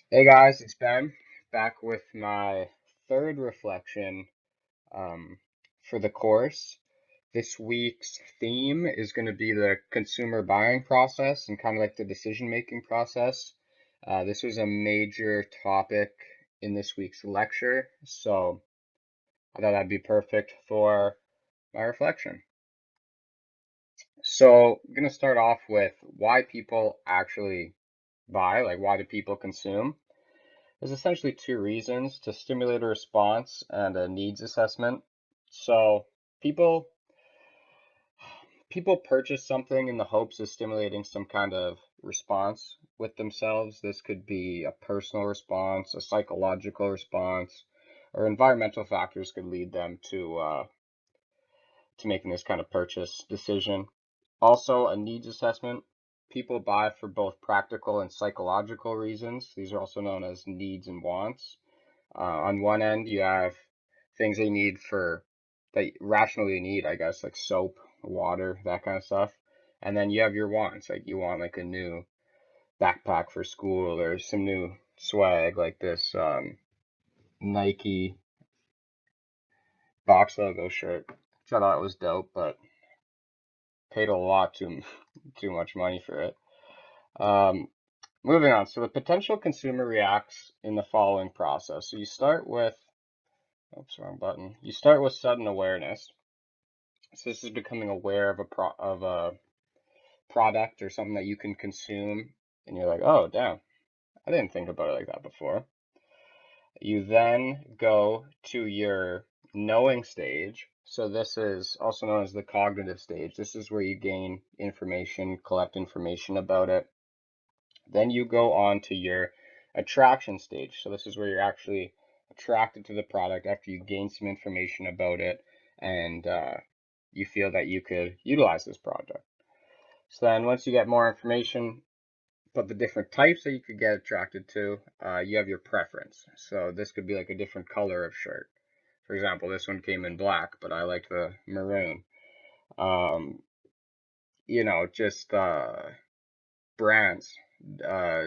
Hey guys, it's Ben back with my third reflection um, for the course. This week's theme is going to be the consumer buying process and kind of like the decision-making process. This was a major topic in this week's lecture, so I thought that'd be perfect for my reflection. So I'm going to start off with why people actually buy, like why do people consume? There's essentially two reasons: to stimulate a response and a needs assessment. So people people purchase something in the hopes of stimulating some kind of response with themselves. This could be a personal response, a psychological response, or environmental factors could lead them to making this kind of purchase decision. Also, a needs assessment. People buy for both practical and psychological reasons. These are also known as needs and wants. On one end, you have things they need for that rationally need, I guess, like soap, water, that kind of stuff. And then you have your wants, like you want like a new backpack for school or some new swag, like this Nike box logo shirt, which I thought was dope, but paid a lot too much money for it. Um, Moving on, so the potential consumer reacts in the following process. So you start with, oops, wrong button. You start with sudden awareness. So this is becoming aware of a product or something that you can consume, and you're like, oh, damn, I didn't think about it like that before. You then go to your knowing stage. So this is also known as the cognitive stage. This is where you gain information, collect information about it. Then you go on to your attraction stage. So this is where you're actually attracted to the product after you gain some information about it and you feel that you could utilize this product. So then once you get more information about the different types that you could get attracted to, you have your preference. So this could be like a different color of shirt. For example, this one came in black, but I liked the maroon. Um, just brands, uh,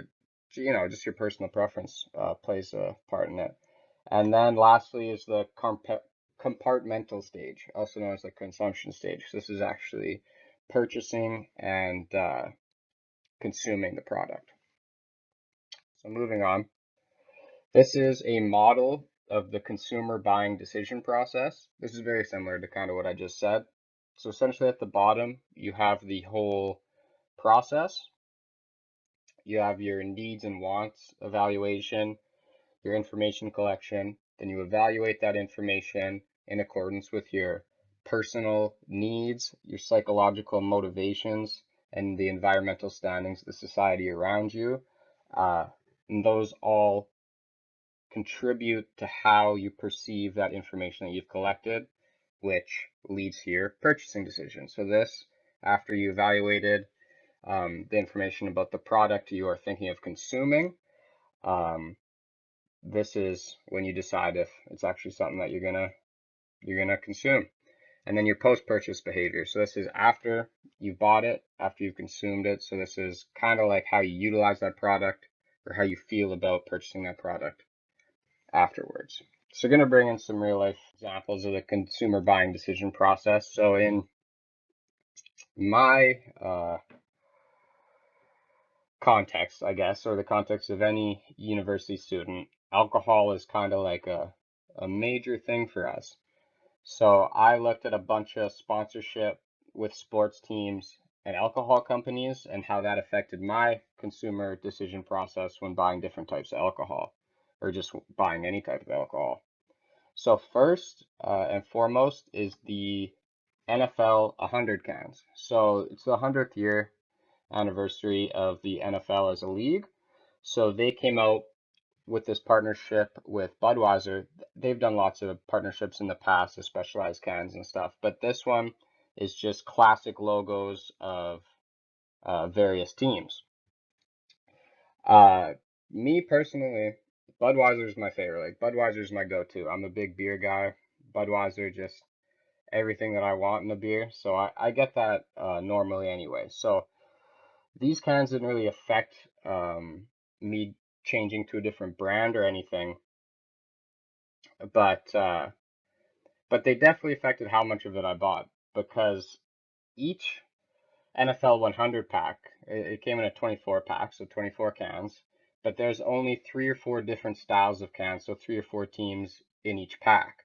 just your personal preference plays a part in it. And then lastly is the compartmental stage, also known as the consumption stage. This is actually purchasing and consuming the product. So moving on, this is a model of the consumer buying decision process. This is very similar to kind of what I just said. So essentially at the bottom, you have the whole process. You have your needs and wants evaluation, your information collection, then you evaluate that information in accordance with your personal needs, your psychological motivations, and the environmental standings of the society around you. And those all contribute to how you perceive that information that you've collected, which leads to your purchasing decision. So this, after you evaluated the information about the product you are thinking of consuming, um, this is when you decide if it's actually something that you're gonna consume. And then your post-purchase behavior. So this is after you bought it, after you've consumed it. So this is kind of like how you utilize that product or how you feel about purchasing that product afterwards. So we're going to bring in some real life examples of the consumer buying decision process. So in my context, I guess, or the context of any university student, alcohol is kind of like a major thing for us. So I looked at a bunch of sponsorship with sports teams and alcohol companies and how that affected my consumer decision process when buying different types of alcohol or just buying any type of alcohol. So first and foremost is the NFL 100 cans. So it's the 100th year anniversary of the NFL as a league. So they came out with this partnership with Budweiser. They've done lots of partnerships in the past with specialized cans and stuff, but this one is just classic logos of various teams. Uh, Me personally, Budweiser is my favorite. Like Budweiser is my go-to. I'm a big beer guy. Budweiser just everything that I want in a beer. So I get that normally anyway. So these cans didn't really affect me changing to a different brand or anything, but they definitely affected how much of it I bought, because each NFL 100 pack, it came in a 24 pack, so 24 cans, but there's only 3 or 4 different styles of cans, so 3 or 4 teams in each pack.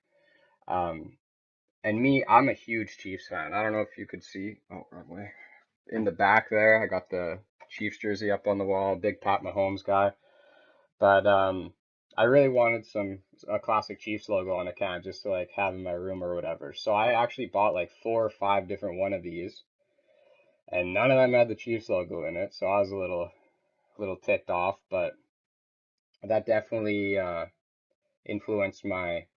And me, I'm a huge Chiefs fan. I don't know if you could see, oh, wrong way. In the back there, I got the Chiefs jersey up on the wall, big Pat Mahomes guy. But I really wanted a classic Chiefs logo on a can just to like have in my room or whatever. So I actually bought like 4 or 5 different one of these, and none of them had the Chiefs logo in it. So I was a little ticked off, but that definitely influenced my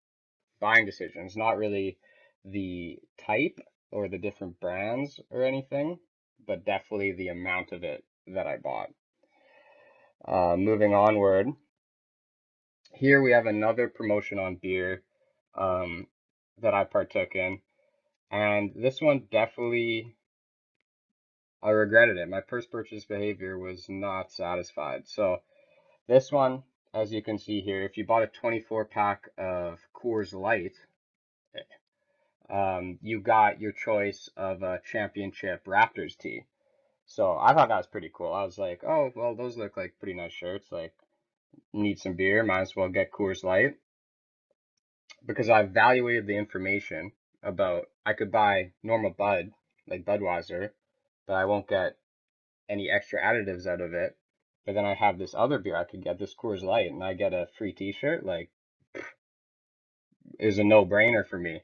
buying decisions. Not really the type or the different brands or anything, but definitely the amount of it that I bought. Moving onward, here we have another promotion on beer um, that I partook in, and this one definitely, I regretted it. My first purchase behavior was not satisfied. So this one, as you can see here, if you bought a 24 pack of Coors Light, you got your choice of a championship Raptors tee. So I thought that was pretty cool. I was like, oh, well, those look like pretty nice shirts. Like, need some beer, might as well get Coors Light. Because I evaluated the information about, I could buy normal Bud, like Budweiser, but I won't get any extra additives out of it. But then I have this other beer I could get, this Coors Light, and I get a free t-shirt. Like, is a no-brainer for me.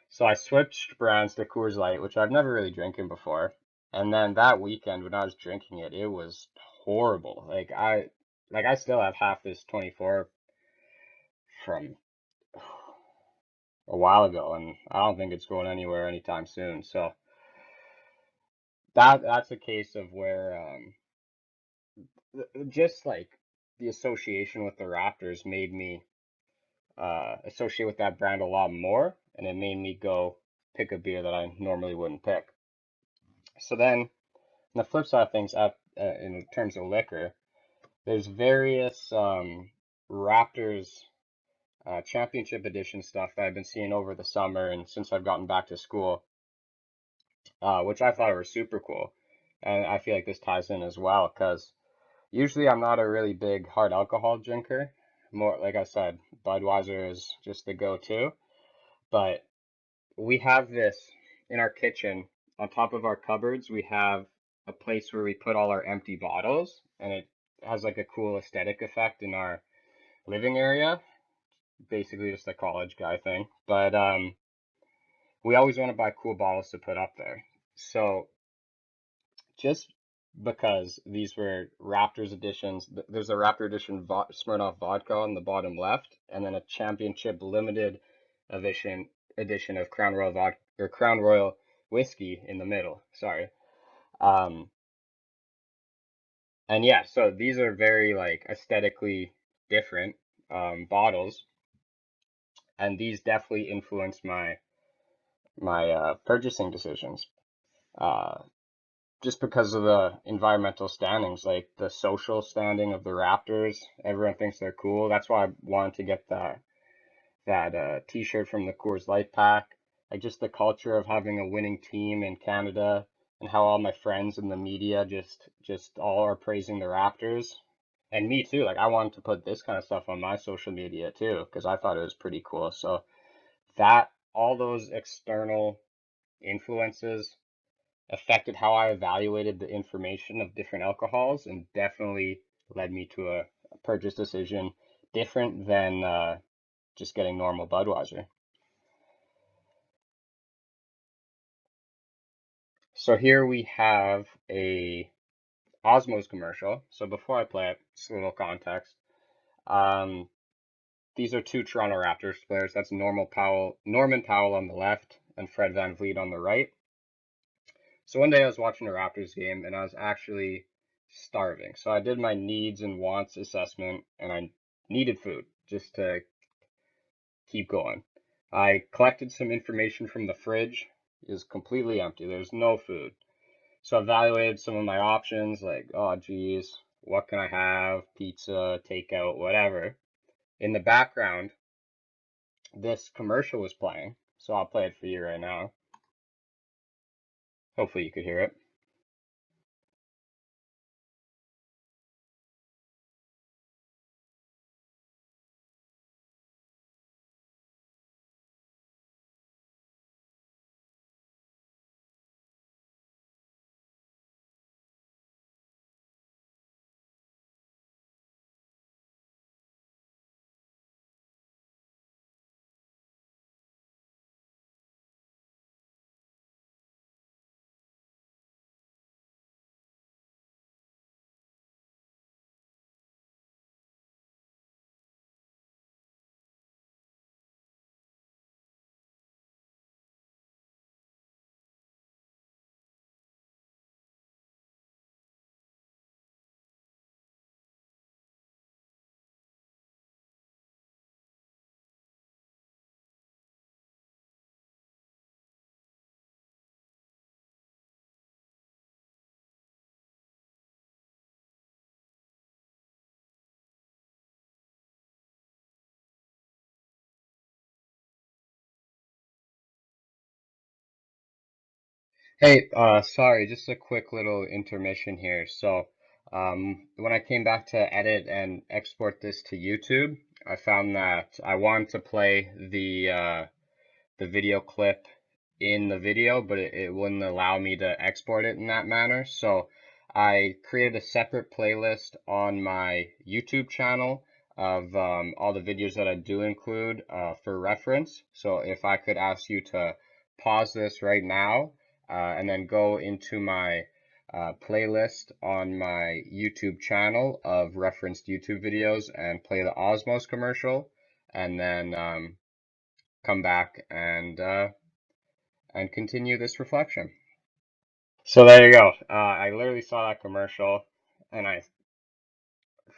So I switched brands to Coors Light, which I've never really drinking before. And then that weekend when I was drinking it, it was horrible. Like I still have half this 24 from a while ago, and I don't think it's going anywhere anytime soon. So that's a case of where just like the association with the Raptors made me associate with that brand a lot more, and it made me go pick a beer that I normally wouldn't pick. So then, on the flip side of things, in terms of liquor, there's various Raptors championship edition stuff that I've been seeing over the summer and since I've gotten back to school, which I thought were super cool. And I feel like this ties in as well because usually I'm not a really big hard alcohol drinker. More, like I said, Budweiser is just the go-to. But we have this in our kitchen. On top of our cupboards, we have a place where we put all our empty bottles, and it has like a cool aesthetic effect in our living area. Basically, just a college guy thing. But we always want to buy cool bottles to put up there. So just because these were Raptors editions, there's a Raptor edition Smirnoff vodka on the bottom left, and then a championship limited edition of Crown Royal vodka or Crown Royal whiskey in the middle. Sorry. Um, and yeah, so these are very like aesthetically different bottles, and these definitely influence my purchasing decisions. Uh, just because of the environmental standings, like the social standing of the Raptors. Everyone thinks they're cool. That's why I wanted to get that t-shirt from the Coors Light pack. Like just the culture of having a winning team in Canada and how all my friends in the media just all are praising the Raptors. And me too. Like I wanted to put this kind of stuff on my social media too because I thought it was pretty cool. So that all those external influences affected how I evaluated the information of different alcohols and definitely led me to a purchase decision different than just getting normal Budweiser. So here we have a Osmos commercial. So before I play it, just a little context. Um, these are two Toronto Raptors players. That's Norman Powell on the left and Fred VanVleet on the right. So one day I was watching a Raptors game and I was actually starving. So I did my needs and wants assessment and I needed food just to keep going. I collected some information from the fridge. It was completely empty. There's no food. So I evaluated some of my options like, oh geez, what can I have, pizza, takeout, whatever. In the background, this commercial was playing, so I'll play it for you right now. Hopefully you could hear it. Hey, sorry, just a quick little intermission here. So, when I came back to edit and export this to YouTube, I found that I wanted to play the video clip in the video, but it wouldn't allow me to export it in that manner. So I created a separate playlist on my YouTube channel of all the videos that I do include for reference. So if I could ask you to pause this right now and then go into my playlist on my YouTube channel of referenced YouTube videos and play the Osmos commercial, and then come back and continue this reflection. So there you go. I literally saw that commercial, and I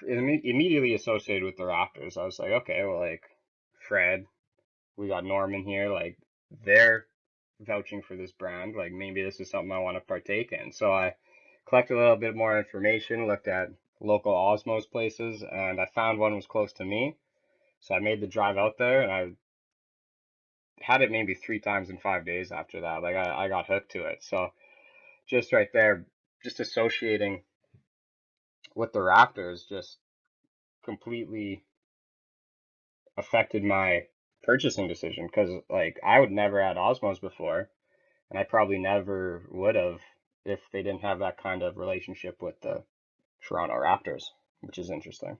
immediately associated with the Raptors. I was like, okay, well, like Fred, we got Norman here, like they're vouching for this brand. Like maybe this is something I want to partake in. So I collected a little bit more information, looked at local Osmos places, and I found one was close to me. So I made the drive out there, and I had it maybe 3 times in 5 days after that. Like I got hooked to it. So just right there, just associating with the Raptors just completely affected my purchasing decision because like I would never had Osmos before, and I probably never would have if they didn't have that kind of relationship with the Toronto Raptors, which is interesting.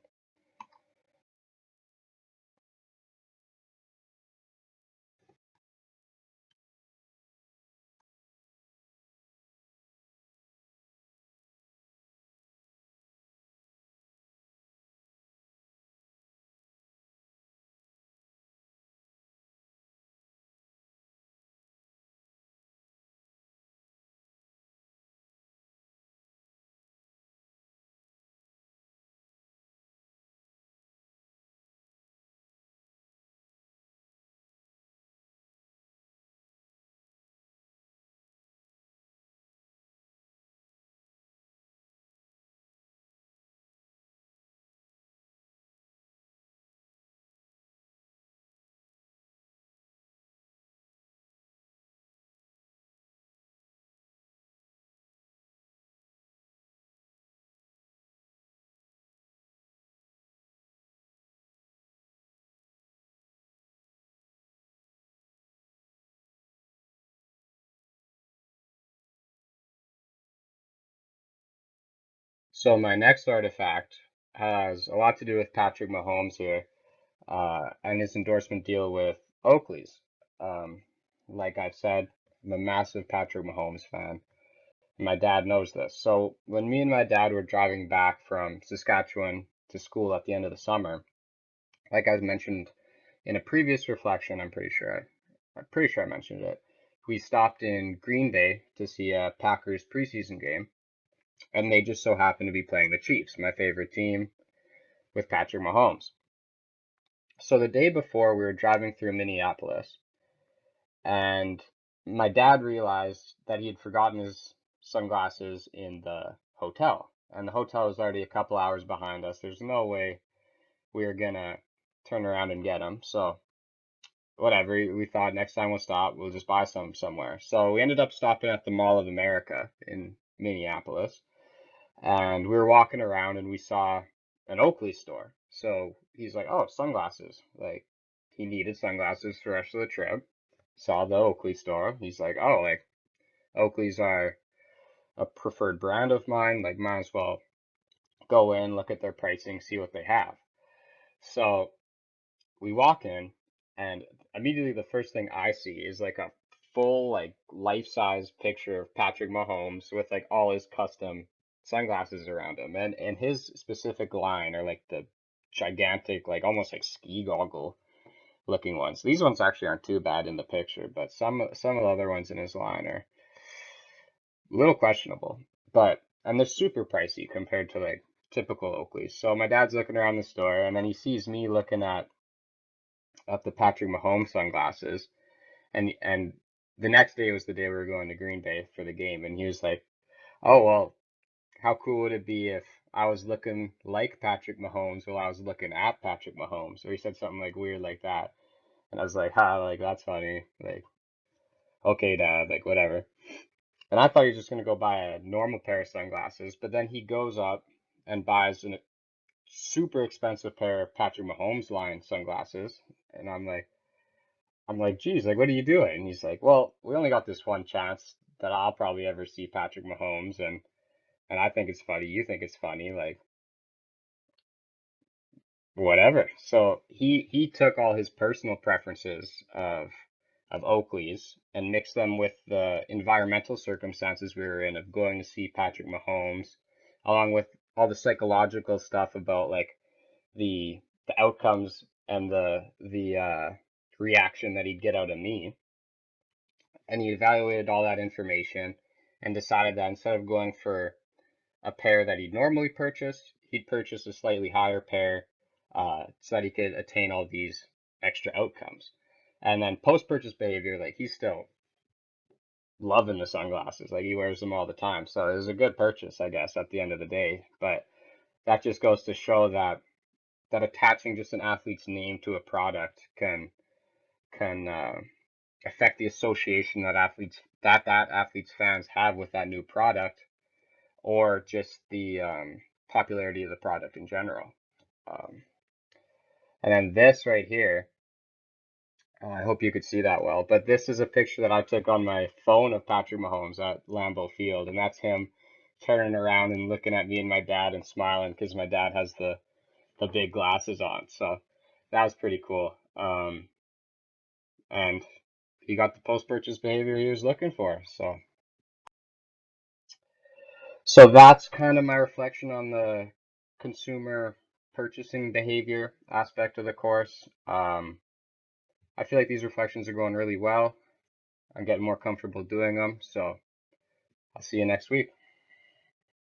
So my next artifact has a lot to do with Patrick Mahomes here, and his endorsement deal with Oakley's. Um, like I've said, I'm a massive Patrick Mahomes fan. My dad knows this. So when me and my dad were driving back from Saskatchewan to school at the end of the summer, like I mentioned in a previous reflection, I'm pretty sure I mentioned it. We stopped in Green Bay to see a Packers preseason game, and they just so happened to be playing the Chiefs, my favorite team, with Patrick Mahomes. So the day before, we were driving through Minneapolis, and my dad realized that he had forgotten his sunglasses in the hotel. and the hotel was already a couple hours behind us. There's no way we were gonna turn around and get them. So whatever, we thought next time we'll stop, we'll just buy some somewhere. So we ended up stopping at the Mall of America in Minneapolis, and we were walking around and we saw an Oakley store. So he's like, "Oh, sunglasses." Like he needed sunglasses for the rest of the trip. Saw the Oakley store. He's like, "Oh, like Oakleys are a preferred brand of mine. Like might as well go in, look at their pricing, see what they have." So we walk in, and immediately the first thing I see is like a full like life-size picture of Patrick Mahomes with like all his custom sunglasses around him, and his specific line are like the gigantic, like almost like ski goggle looking ones. These ones actually aren't too bad in the picture, but some of the other ones in his line are a little questionable. But and they're super pricey compared to like typical Oakleys. So my dad's looking around the store, and then he sees me looking at the Patrick Mahomes sunglasses, and the next day was the day we were going to Green Bay for the game, and he was like, "Oh well, how cool would it be if I was looking like Patrick Mahomes while I was looking at Patrick Mahomes?" Or he said something like weird like that, and I was like, "Ha, like that's funny, like okay, Dad, like whatever." And I thought he was just gonna go buy a normal pair of sunglasses, but then he goes up and buys a super expensive pair of Patrick Mahomes line sunglasses, and I'm like, geez, like, what are you doing? And he's like, well, we only got this one chance that I'll probably ever see Patrick Mahomes, and I think it's funny. You think it's funny, like, whatever. So he took all his personal preferences of Oakley's and mixed them with the environmental circumstances we were in of going to see Patrick Mahomes, along with all the psychological stuff about like the outcomes and the reaction that he'd get out of me. And he evaluated all that information and decided that instead of going for a pair that he'd normally purchase, he'd purchase a slightly higher pair so that he could attain all these extra outcomes. And then post-purchase behavior, like he's still loving the sunglasses, like he wears them all the time. So it was a good purchase, I guess, at the end of the day. But that just goes to show that attaching just an athlete's name to a product can affect the association that athlete's fans have with that new product, or just the popularity of the product in general. Um, and then this right here, I hope you could see that well, but this is a picture that I took on my phone of Patrick Mahomes at Lambeau Field, and that's him turning around and looking at me and my dad and smiling because my dad has the big glasses on. So that was pretty cool. And he got the post-purchase behavior he was looking for. So that's kind of my reflection on the consumer purchasing behavior aspect of the course. I feel like these reflections are going really well. I'm getting more comfortable doing them, so I'll see you next week.